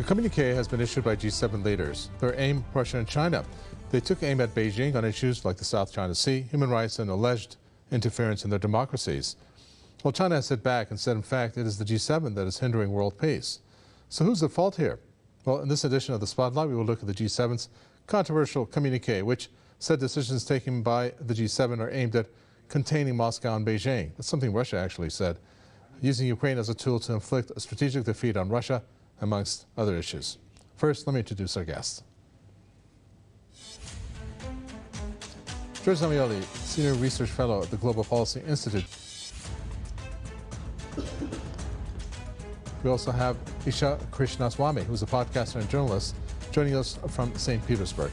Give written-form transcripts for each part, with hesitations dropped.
The communique has been issued by G7 leaders. Their aim, Russia and China. They took aim at Beijing on issues like the South China Sea, human rights, and alleged interference in their democracies. Well, China has hit back and said, in fact, it is the G7 that is hindering world peace. So who's at fault here? Well, in this edition of the Spotlight, we will look at the G7's controversial communique, which said decisions taken by the G7 are aimed at containing Moscow and Beijing. That's something Russia actually said, using Ukraine as a tool to inflict a strategic defeat on Russia, amongst other issues. First, let me introduce our guests. Szamuely, Senior Research Fellow at the Global Policy Institute. We also have Esha Krishnaswamy, who's a podcaster and journalist, joining us from St. Petersburg.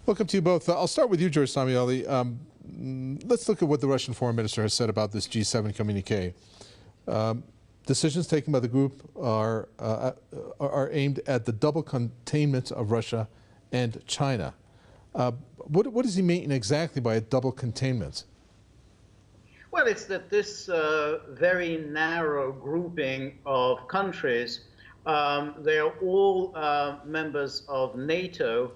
Welcome to you both. I'll start with you, Szamuely. Let's look at what the Russian foreign minister has said about this G7 communique. Decisions taken by the group are aimed at the double containment of Russia and China. What does he mean exactly by a double containment? Well, it's that this very narrow grouping of countries, they are all members of NATO,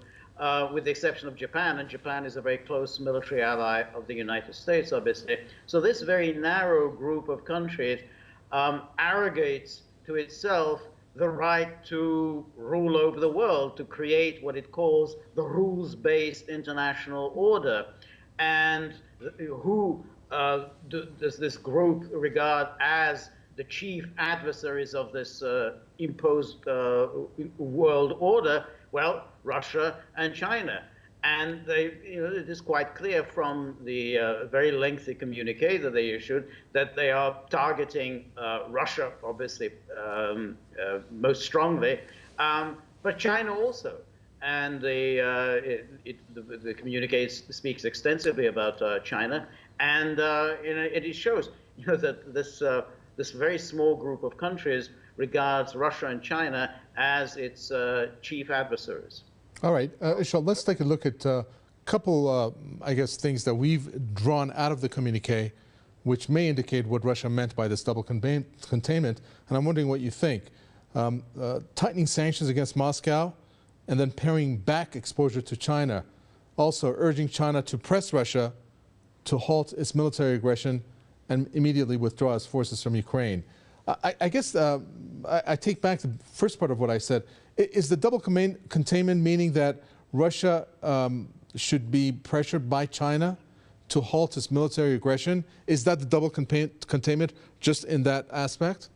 with the exception of Japan, and Japan is a very close military ally of the United States, obviously. So this very narrow group of countries arrogates to itself the right to rule over the world, to create what it calls the rules-based international order. And who does this group regard as the chief adversaries of this imposed world order? Well, Russia and China. And it is quite clear from the very lengthy communique that they issued that they are targeting Russia, obviously, most strongly, but China also. And the communique speaks extensively about China, and it shows that this very small group of countries regards Russia and China as its chief adversaries. All right, Esha, let's take a look at a couple, I guess, things that we've drawn out of the communique, which may indicate what Russia meant by this double containment. And I'm wondering what you think. Tightening sanctions against Moscow and then paring back exposure to China. Also urging China to press Russia to halt its military aggression and immediately withdraw its forces from Ukraine. I guess I take back the first part of what I said. Is the double containment meaning that Russia should be pressured by China to halt its military aggression? Is that the double containment just in that aspect?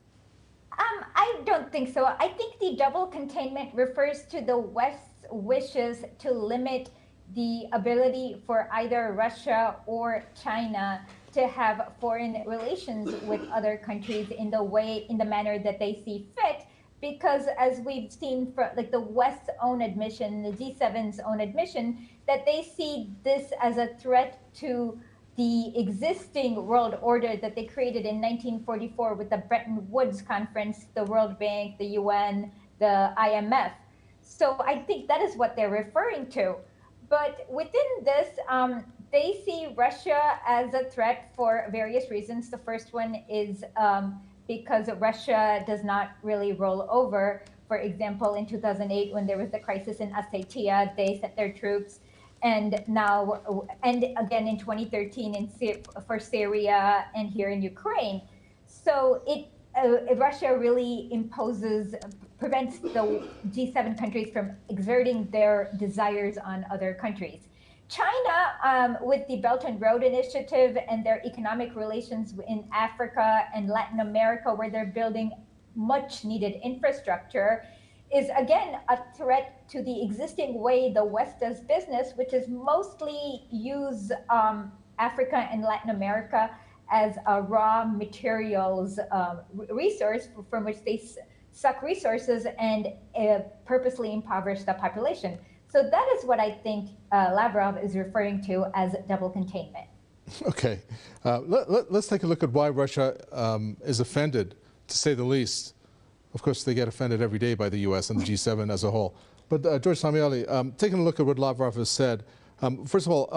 I don't think so. I think the double containment refers to the West's wishes to limit the ability for either Russia or China to have foreign relations with other countries in the manner that they see fit. Because as we've seen from the West's own admission, the G7's own admission, that they see this as a threat to the existing world order that they created in 1944 with the Bretton Woods Conference, the World Bank, the UN, the IMF. So I think that is what they're referring to. But within this, they see Russia as a threat for various reasons. The first one is because Russia does not really roll over. For example, in 2008, when there was the crisis in Ossetia, they sent their troops. And now, and again in 2013 for Syria and here in Ukraine. So Russia really prevents the G7 countries from exerting their desires on other countries. China, with the Belt and Road Initiative and their economic relations in Africa and Latin America, where they're building much needed infrastructure, is again a threat to the existing way the West does business, which is mostly use Africa and Latin America as a raw materials resource from which they suck resources and purposely impoverish the population. So that is what I think Lavrov is referring to as double containment. Okay. Let's take a look at why Russia is offended, to say the least. Of course, they get offended every day by the U.S. and the G7 as a whole. But Szamuely, taking a look at what Lavrov has said, first of all,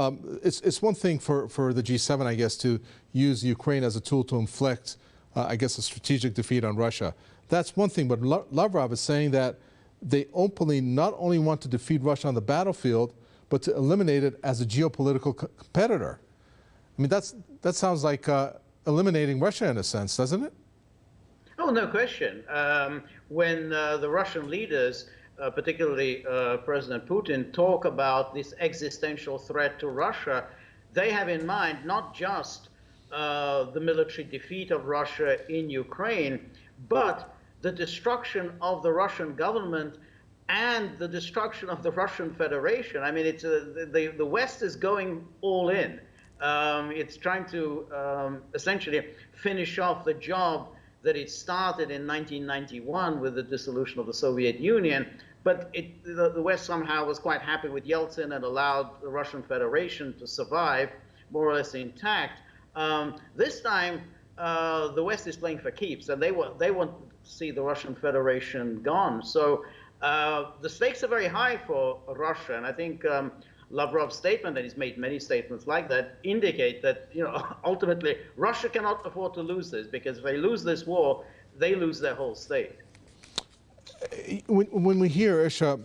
it's one thing for the G7, I guess, to use Ukraine as a tool to inflict, I guess, a strategic defeat on Russia. That's one thing. But Lavrov is saying that they openly not only want to defeat Russia on the battlefield, but to eliminate it as a geopolitical competitor. I mean, that sounds like eliminating Russia in a sense, doesn't it? Oh, no question. When the Russian leaders, particularly President Putin, talk about this existential threat to Russia, they have in mind not just the military defeat of Russia in Ukraine, but the destruction of the Russian government and the destruction of the Russian Federation. I mean, it's the West is going all in. It's trying to essentially finish off the job that it started in 1991 with the dissolution of the Soviet Union. But the West somehow was quite happy with Yeltsin and allowed the Russian Federation to survive more or less intact. This time, the West is playing for keeps, and they want to see the Russian Federation gone. So the stakes are very high for Russia, and I think Lavrov's statement, and he's made many statements like that, indicate that, you know, ultimately Russia cannot afford to lose this, because if they lose this war, they lose their whole state. When we hear, Esha,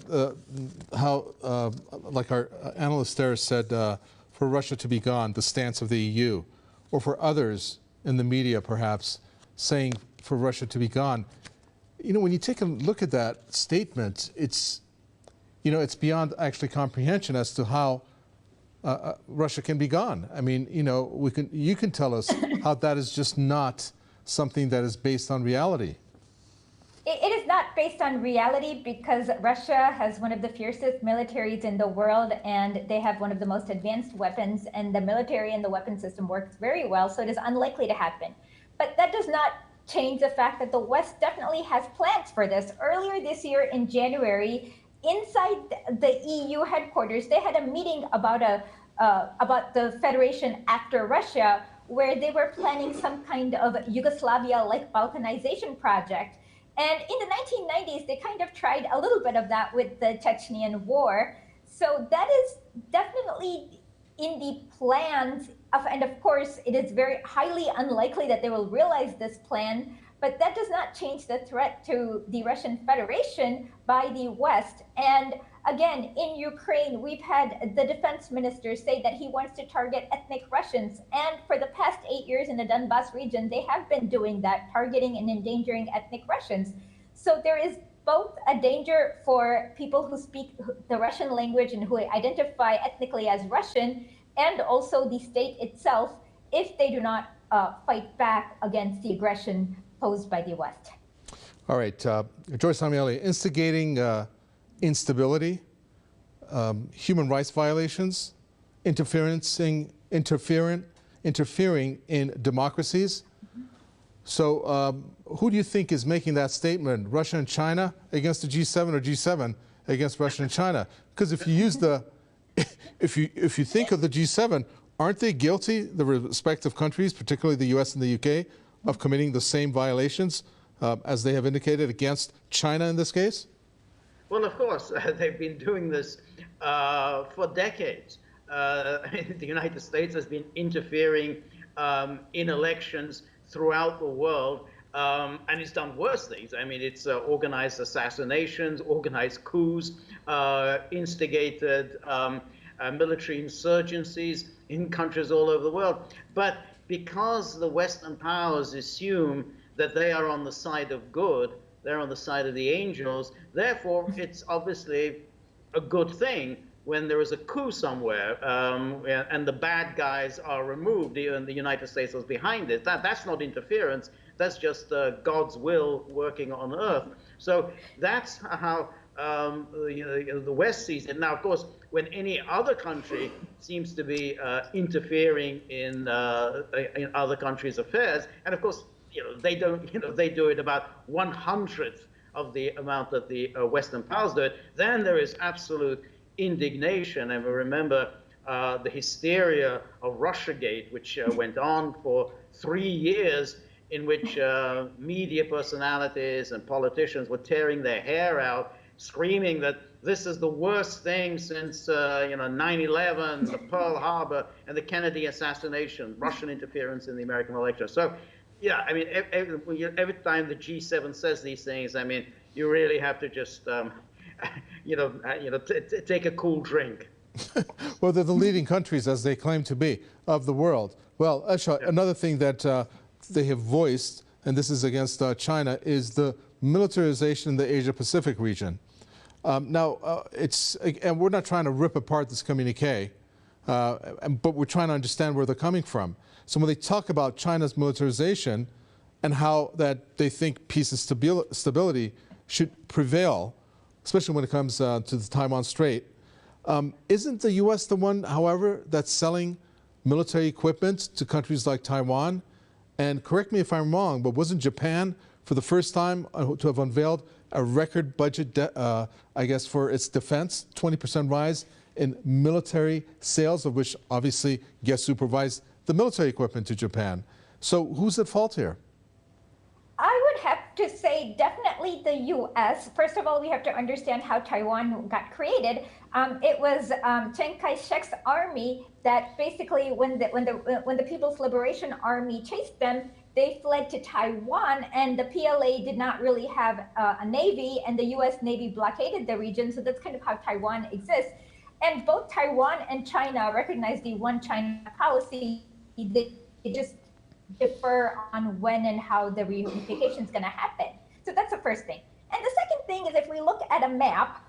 how, like our analyst there said, for Russia to be gone, the stance of the EU, or for others in the media perhaps saying for Russia to be gone, you know, when you take a look at that statement, it's, you know, it's beyond actually comprehension as to how Russia can be gone. I mean, you know, you can tell us how that is just not something that is based on reality. It is not based on reality because Russia has one of the fiercest militaries in the world, and they have one of the most advanced weapons, and the military and the weapon system works very well, so it is unlikely to happen. But that does not change the fact that the West definitely has plans for this. Earlier this year in January, inside the EU headquarters, they had a meeting about the Federation after Russia, where they were planning some kind of Yugoslavia-like Balkanization project. And in the 1990s, they kind of tried a little bit of that with the Chechenian War. So that is definitely in the plans of, and of course, it is very highly unlikely that they will realize this plan, but that does not change the threat to the Russian Federation by the West. And again, in Ukraine, we've had the defense minister say that he wants to target ethnic Russians. And for the past 8 years in the Donbas region, they have been doing that, targeting and endangering ethnic Russians. So there is both a danger for people who speak the Russian language and who identify ethnically as Russian, and also the state itself, if they do not fight back against the aggression posed by the West. All right, George Szamuely, instigating instability, human rights violations, interfering in democracies. So who do you think is making that statement? Russia and China against the G7, or G7 against Russia and China? Because if you use the, if you think of the G7, aren't they guilty, the respective countries, particularly the US and the UK, of committing the same violations as they have indicated against China in this case? Well, of course, they've been doing this for decades. The United States has been interfering in elections throughout the world, and it's done worse things. I mean, it's organized assassinations, organized coups, instigated military insurgencies in countries all over the world. But because the Western powers assume that they are on the side of good, they're on the side of the angels, therefore it's obviously a good thing when there is a coup somewhere and the bad guys are removed and the United States was behind it. That's not interference, that's just God's will working on earth. So that's how the West sees it. Now, of course, when any other country seems to be interfering in other countries' affairs, and of course, they don't, they do it about 1/100th of the amount that the Western powers do it, then there is absolute indignation. And we remember the hysteria of Russiagate, which went on for 3 years, in which media personalities and politicians were tearing their hair out, screaming that this is the worst thing since 9/11, the Pearl Harbor, and the Kennedy assassination, Russian interference in the American election. So, yeah, I mean, every time the G7 says these things, I mean, you really have to just take a cool drink. Well, they're the leading countries, as they claim to be, of the world. Well, Esha, another thing that they have voiced, and this is against China, is the militarization in the Asia-Pacific region. And we're not trying to rip apart this communique, but we're trying to understand where they're coming from. So when they talk about China's militarization and how that they think peace and stability should prevail, especially when it comes to the Taiwan Strait, isn't the U.S. the one, however, that's selling military equipment to countries like Taiwan? And correct me if I'm wrong, but wasn't Japan, for the first time, to have unveiled a record budget, I guess, for its defense, 20% rise in military sales, of which obviously guess who provides the military equipment to Japan? So who's at fault here? I would have to say definitely the U.S. First of all, we have to understand how Taiwan got created. It was Chiang Kai-shek's army that basically, when the People's Liberation Army chased them, they fled to Taiwan, and the PLA did not really have a navy, and the U.S. Navy blockaded the region. So that's kind of how Taiwan exists. And both Taiwan and China recognize the one China policy. They just differ on when and how the reunification is going to happen. So that's the first thing. And the second thing is, if we look at a map,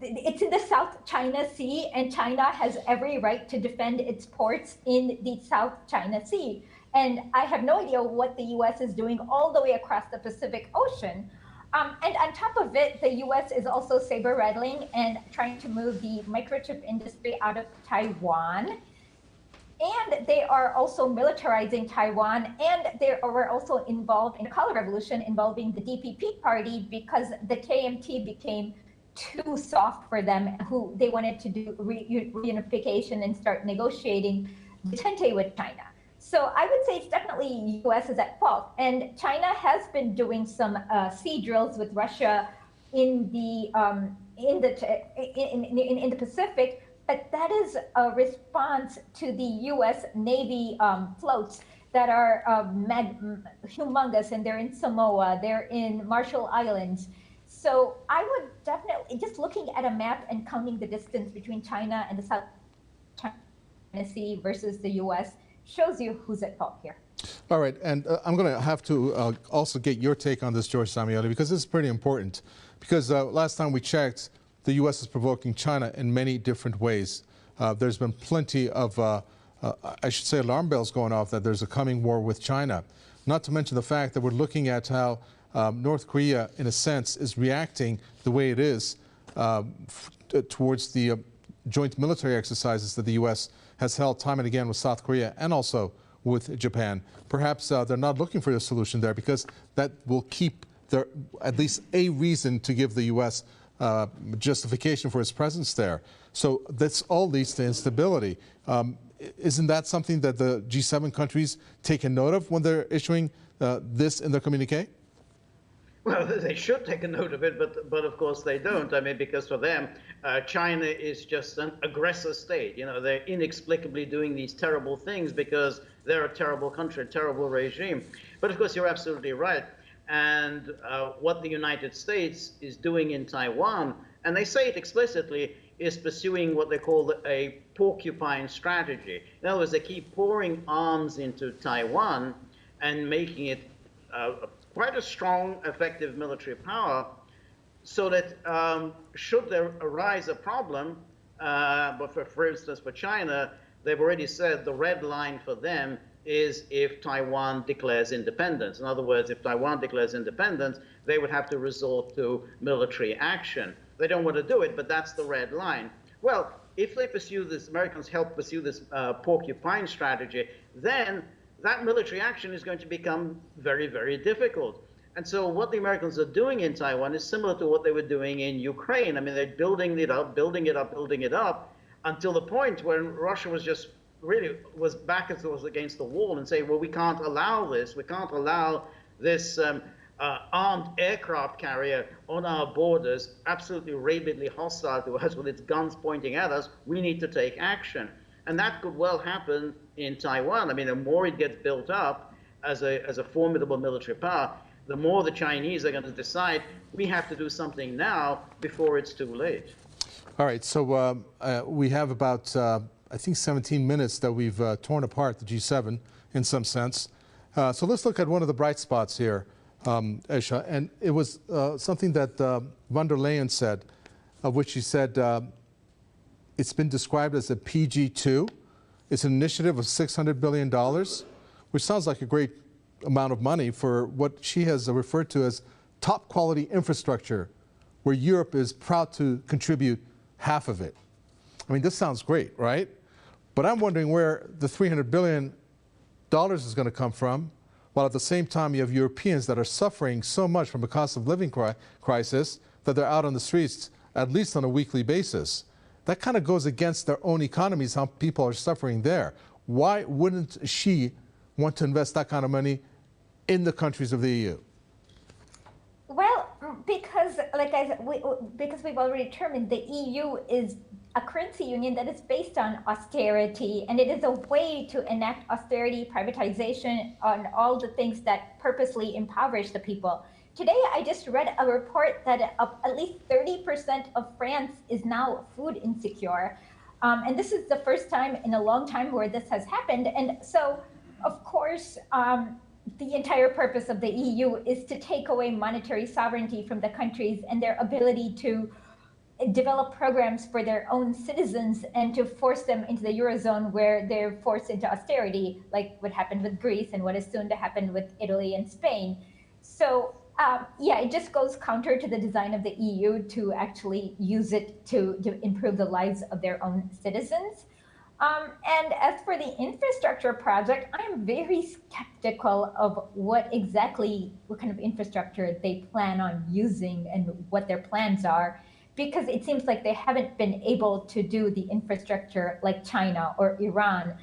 it's in the South China Sea, and China has every right to defend its ports in the South China Sea. And I have no idea what the U.S. is doing all the way across the Pacific Ocean. And on top of it, the U.S. is also saber-rattling and trying to move the microchip industry out of Taiwan. And they are also militarizing Taiwan, and they were also involved in the Color Revolution involving the DPP party, because the KMT became too soft for them, who they wanted to do reunification and start negotiating the Tente with China. So I would say it's definitely U.S. is at fault, and China has been doing some sea drills with Russia in the Pacific. But that is a response to the U.S. Navy floats that are humongous, and they're in Samoa, they're in Marshall Islands. So I would definitely, just looking at a map and counting the distance between China and the South China Sea versus the U.S. shows you who's at fault here. All right, and I'm going to have to also get your take on this, George Szamuely, because this is pretty important. Because last time we checked, the U.S. is provoking China in many different ways. There's been plenty of, I should say, alarm bells going off that there's a coming war with China. Not to mention the fact that we're looking at how North Korea, in a sense, is reacting the way it is towards the joint military exercises that the U.S. has held time and again with South Korea and also with Japan. Perhaps they're not looking for a solution there, because that will keep there at least a reason to give the U.S. Justification for its presence there. So this all leads to instability. Isn't that something that the G7 countries take a note of when they're issuing this in their communique? Well, they should take a note of it, but of course they don't. I mean, because for them, China is just an aggressor state. You know, they're inexplicably doing these terrible things because they're a terrible country, a terrible regime. But of course, you're absolutely right. And what the United States is doing in Taiwan, and they say it explicitly, is pursuing what they call a porcupine strategy. In other words, they keep pouring arms into Taiwan and making it quite a strong, effective military power, so that should there arise a problem, but for instance, for China, they've already said the red line for them is if Taiwan declares independence. In other words, if Taiwan declares independence, they would have to resort to military action. They don't want to do it, but that's the red line. Well, if they pursue this, Americans help pursue this porcupine strategy, then that military action is going to become very, very difficult. And so what the Americans are doing in Taiwan is similar to what they were doing in Ukraine. I mean, they're building it up, building it up, building it up, until the point when Russia was just really was back against the wall and say, well, we can't allow this. We can't allow this armed aircraft carrier on our borders, absolutely rabidly hostile to us with its guns pointing at us. We need to take action. And that could well happen in Taiwan. I mean, the more it gets built up as a formidable military power, the more the Chinese are going to decide we have to do something now before it's too late. All right, so we have about, I think, 17 minutes that we've torn apart the G7 in some sense. So let's look at one of the bright spots here, Esha. And it was something that von der Leyen said, of which she said it's been described as a PG2. It's an initiative of $600 billion, which sounds like a great amount of money for what she has referred to as top quality infrastructure, where Europe is proud to contribute half of it. I mean, this sounds great, right? But I'm wondering where the $300 billion is going to come from, while at the same time you have Europeans that are suffering so much from a cost of living crisis that they're out on the streets at least on a weekly basis. That kind of goes against their own economies, how people are suffering there. Why wouldn't she want to invest that kind of money in the countries of the EU? Well, because because we've already determined the EU is a currency union that is based on austerity, and it is a way to enact austerity, privatization, on all the things that purposely impoverish the people. Today, I just read a report that at least 30% of France is now food insecure. And this is the first time in a long time where this has happened. And so, of course, the entire purpose of the EU is to take away monetary sovereignty from the countries and their ability to develop programs for their own citizens and to force them into the Eurozone where they're forced into austerity, like what happened with Greece and what is soon to happen with Italy and Spain. So yeah, it just goes counter to the design of the EU to actually use it to improve the lives of their own citizens. And as for the infrastructure project, I am very skeptical of what kind of infrastructure they plan on using and what their plans are, because it seems like they haven't been able to do the infrastructure like China or Iran.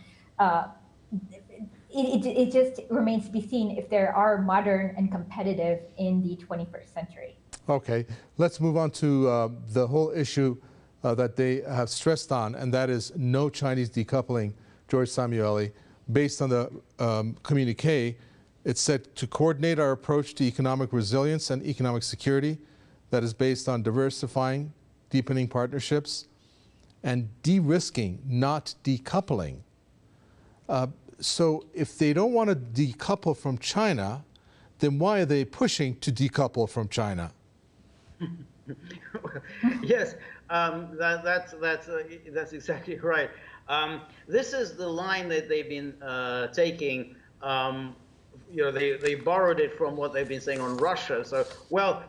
It just remains to be seen if they are modern and competitive in the 21st century. Okay, let's move on to the whole issue that they have stressed on, and that is no Chinese decoupling. George Szamuely, based on the communique, it said to coordinate our approach to economic resilience and economic security that is based on diversifying, deepening partnerships, and de-risking, not decoupling. So if they don't want to decouple from China, then why are they pushing to decouple from China? Yes, that's exactly right. This is the line that they've been taking. You know, they borrowed it from what they've been saying on Russia. So, well,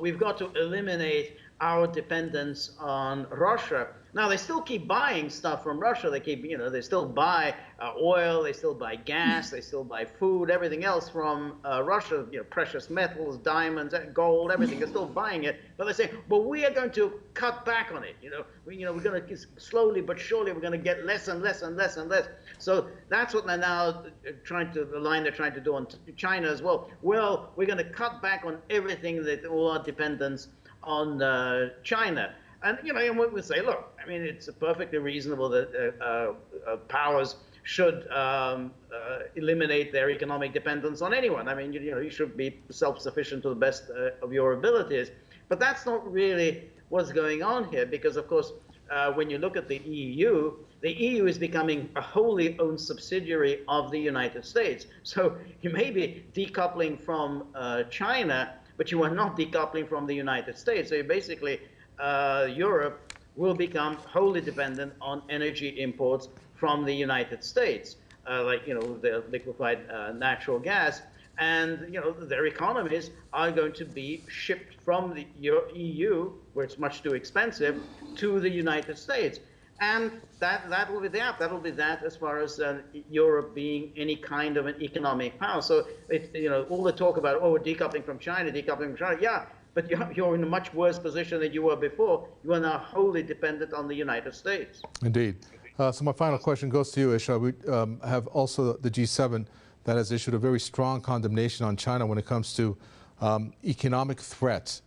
we've got to eliminate our dependence on Russia. Now, they still keep buying stuff from Russia. They keep, you know, they still buy oil, they still buy gas, they still buy food, everything else from Russia, you know, precious metals, diamonds, gold, everything. They're still buying it. But they say, well, we are going to cut back on it. We're going to slowly but surely, we're going to get less and less and less and less. So that's what they're now the line they're trying to do on China as well. Well, we're going to cut back on everything, that all our dependence on China. And, you know, and we say, look, I mean, it's perfectly reasonable that powers should eliminate their economic dependence on anyone. I mean, you should be self-sufficient to the best of your abilities. But that's not really what's going on here, because, of course, when you look at the EU is becoming a wholly owned subsidiary of the United States. So you may be decoupling from China, but you are not decoupling from the United States. So you basically Europe will become wholly dependent on energy imports from the United States, like, you know, the liquefied natural gas. And, you know, their economies are going to be shipped from the EU, where it's much too expensive, to the United States. And that will be that. That will be that as far as Europe being any kind of an economic power. So, you know, all the talk about, oh, decoupling from China, yeah, but you're in a much worse position than you were before. You are now wholly dependent on the United States. Indeed. So my final question goes to you, Esha. We have also the G7 that has issued a very strong condemnation on China when it comes to economic threat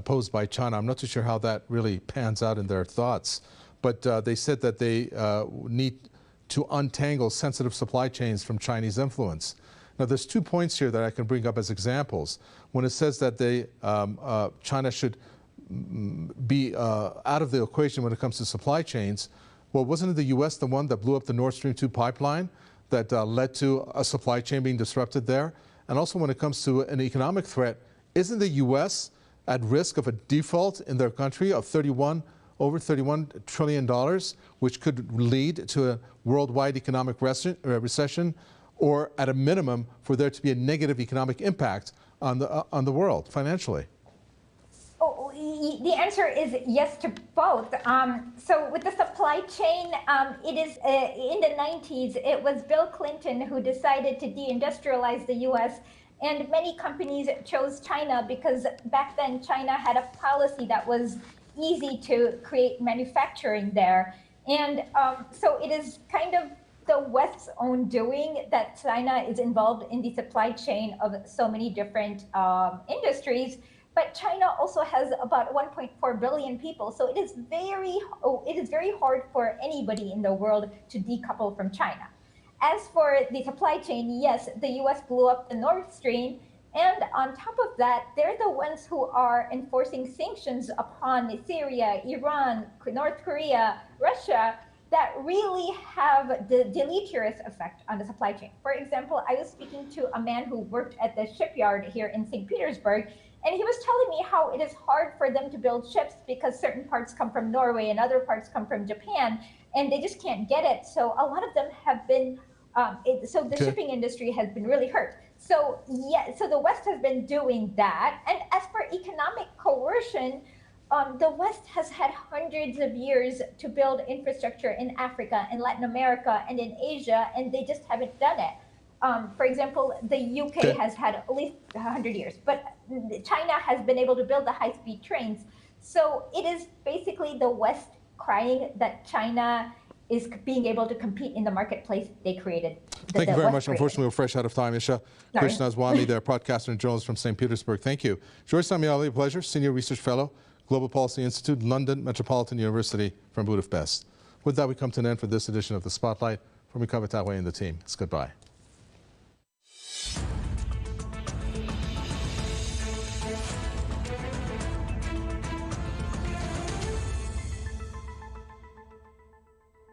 posed by China. I'm not too sure how that really pans out in their thoughts, but they said that they need to untangle sensitive supply chains from Chinese influence. Now, there's 2 points here that I can bring up as examples. When it says that China should be out of the equation when it comes to supply chains, well, wasn't it the U.S. the one that blew up the Nord Stream 2 pipeline that led to a supply chain being disrupted there? And also when it comes to an economic threat, isn't the U.S. at risk of a default in their country of over $31 trillion, which could lead to a worldwide economic recession, or at a minimum for there to be a negative economic impact on the world financially? Oh, the answer is yes to both. So with the supply chain, it is in the 90s, it was Bill Clinton who decided to deindustrialize the US, and many companies chose China because back then China had a policy that was easy to create manufacturing there. And so it is kind of the West's own doing that China is involved in the supply chain of so many different industries. But China also has about 1.4 billion people, so it is very hard for anybody in the world to decouple from China. As for the supply chain, yes, the US blew up the Nord Stream, and on top of that, they're the ones who are enforcing sanctions upon Syria, Iran, North Korea, Russia, that really have the deleterious effect on the supply chain. For example, I was speaking to a man who worked at the shipyard here in St. Petersburg, and he was telling me how it is hard for them to build ships because certain parts come from Norway and other parts come from Japan, and they just can't get it. So a lot of them have been, so the shipping industry has been really hurt. So yeah, so the West has been doing that. And as for economic coercion, the West has had hundreds of years to build infrastructure in Africa, in Latin America, and in Asia, and they just haven't done it. For example, the UK has had at least 100 years, but China has been able to build the high-speed trains. So it is basically the West crying that China is being able to compete in the marketplace they created. Thank you very much. Unfortunately, we're fresh out of time. Esha Krishnaswamy, their podcaster and journalist from St. Petersburg. Thank you. George Szamuely, a pleasure. Senior Research Fellow, Global Policy Institute, London Metropolitan University from Budapest. With that, we come to an end for this edition of The Spotlight. From Mikava Tawe and the team, it's goodbye.